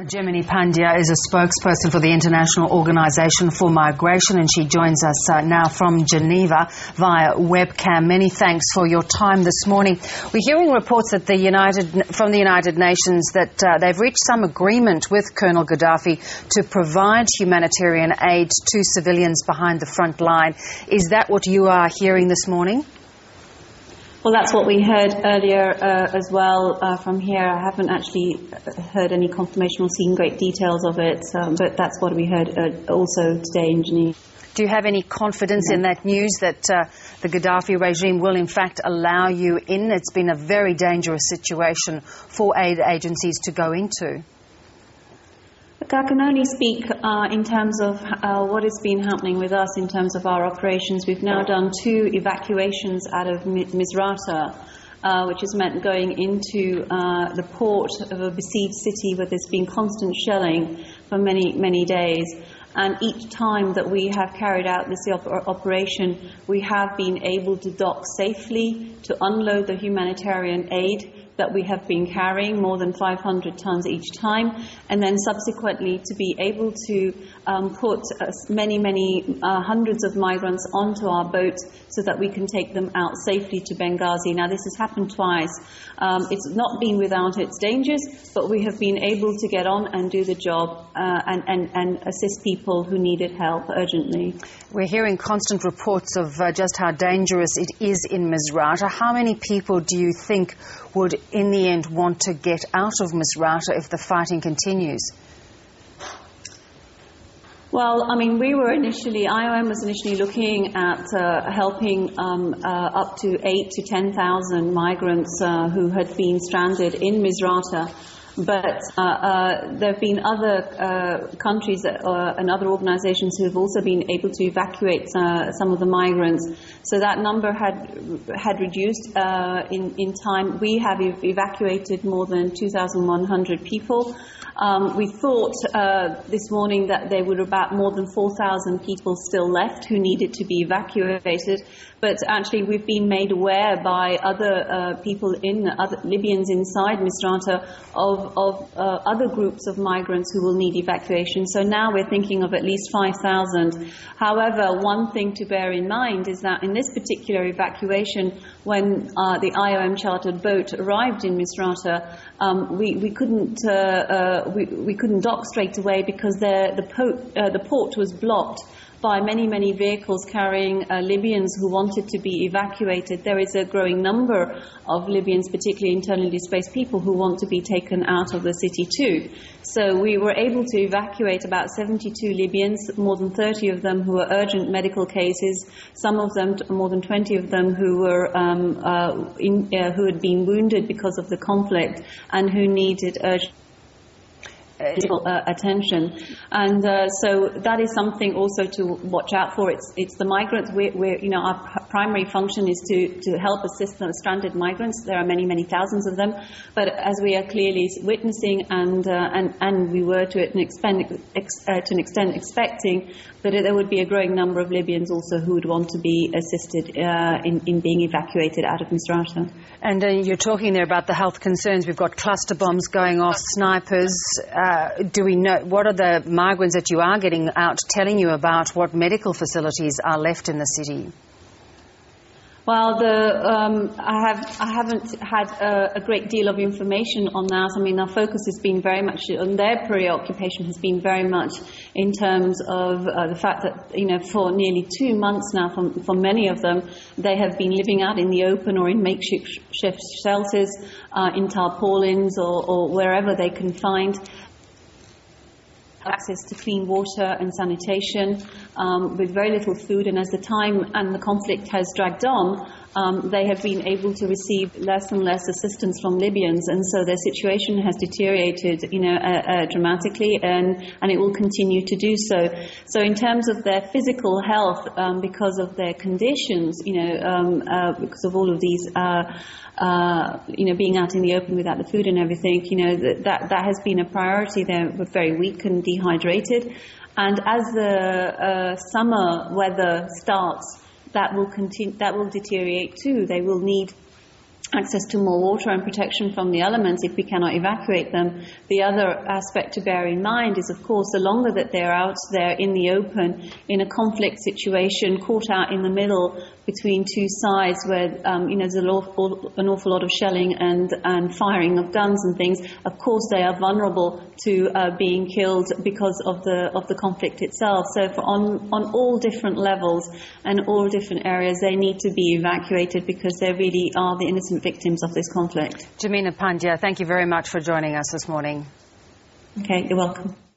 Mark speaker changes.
Speaker 1: Jemini Pandya is a spokesperson for the International Organization for Migration, and she joins us now from Geneva via webcam. Many thanks for your time this morning. We're hearing reports that from the United Nations that they've reached some agreement with Colonel Gaddafi to provide humanitarian aid to civilians behind the front line. Is that what you are hearing this morning?
Speaker 2: Well, that's what we heard earlier as well from here. I haven't actually heard any confirmation or seen great details of it, but that's what we heard also today in Geneva.
Speaker 1: Do you have any confidence in that news that the Gaddafi regime will in fact allow you in? It's been a very dangerous situation for aid agencies to go into.
Speaker 2: Look, I can only speak in terms of what has been happening with us in terms of our operations. We've now done 2 evacuations out of Misrata, which has meant going into the port of a besieged city where there's been constant shelling for many, many days. And each time that we have carried out this operation, we have been able to dock safely, to unload the humanitarian aid that we have been carrying, more than 500 tons each time, and then subsequently to be able to put many hundreds of migrants onto our boat so that we can take them out safely to Benghazi. Now, this has happened twice. It's not been without its dangers, but we have been able to get on and do the job and assist people who needed help urgently.
Speaker 1: We're hearing constant reports of just how dangerous it is in Misrata. How many people do you think would, in the end, want to get out of Misrata if the fighting continues?
Speaker 2: Well, I mean, IOM was initially looking at helping up to 8,000 to 10,000 migrants who had been stranded in Misrata. But there have been other countries and other organizations who have also been able to evacuate some of the migrants. So that number had reduced in time. We have evacuated more than 2,100 people. We thought this morning that there were about more than 4,000 people still left who needed to be evacuated. But actually, we've been made aware by other people, other Libyans inside Misrata, of other groups of migrants who will need evacuation. So now we're thinking of at least 5,000. However, one thing to bear in mind is that in this particular evacuation, when the IOM chartered boat arrived in Misrata, we couldn't dock straight away because the port was blocked by many vehicles carrying Libyans who wanted to be evacuated. There is a growing number of Libyans, particularly internally displaced people, who want to be taken out of the city too. So we were able to evacuate about 72 Libyans, more than 30 of them who were urgent medical cases, some of them, more than 20 of them, who were who had been wounded because of the conflict and who needed urgent attention. And so that is something also to watch out for. It's the migrants. Our primary function is to help assist the stranded migrants. There are many thousands of them. But as we are clearly witnessing and we were to an extent expecting that there would be a growing number of Libyans also who would want to be assisted in being evacuated out of Misrata.
Speaker 1: And you're talking there about the health concerns. We've got cluster bombs going off, snipers. Do we know, what are the migrants that you are getting out telling you about what medical facilities are left in the city?
Speaker 2: Well, I haven't had a great deal of information on that. I mean, our focus has been very much on their preoccupation has been very much in terms of the fact that, for nearly 2 months now, for many of them, they have been living out in the open or in makeshift shelters, in tarpaulins or wherever they can find access to clean water and sanitation, with very little food. And as the time and the conflict has dragged on, they have been able to receive less and less assistance from Libyans, and so their situation has deteriorated, dramatically, and it will continue to do so. So, in terms of their physical health, because of their conditions, because of all of these. Being out in the open without the food and everything, that has been a priority. They're very weak and dehydrated. And as the summer weather starts, that will deteriorate too. They will need access to more water and protection from the elements if we cannot evacuate them. The other aspect to bear in mind is, of course, the longer that they're out there in the open, in a conflict situation, caught out in the middle between two sides where there's an awful lot of shelling and firing of guns and things, of course they are vulnerable to being killed because of the conflict itself. So on all different levels and all different areas, they need to be evacuated because they really are the innocent victims of this conflict.
Speaker 1: Jemini Pandya, thank you very much for joining us this morning.
Speaker 2: Okay, you're welcome.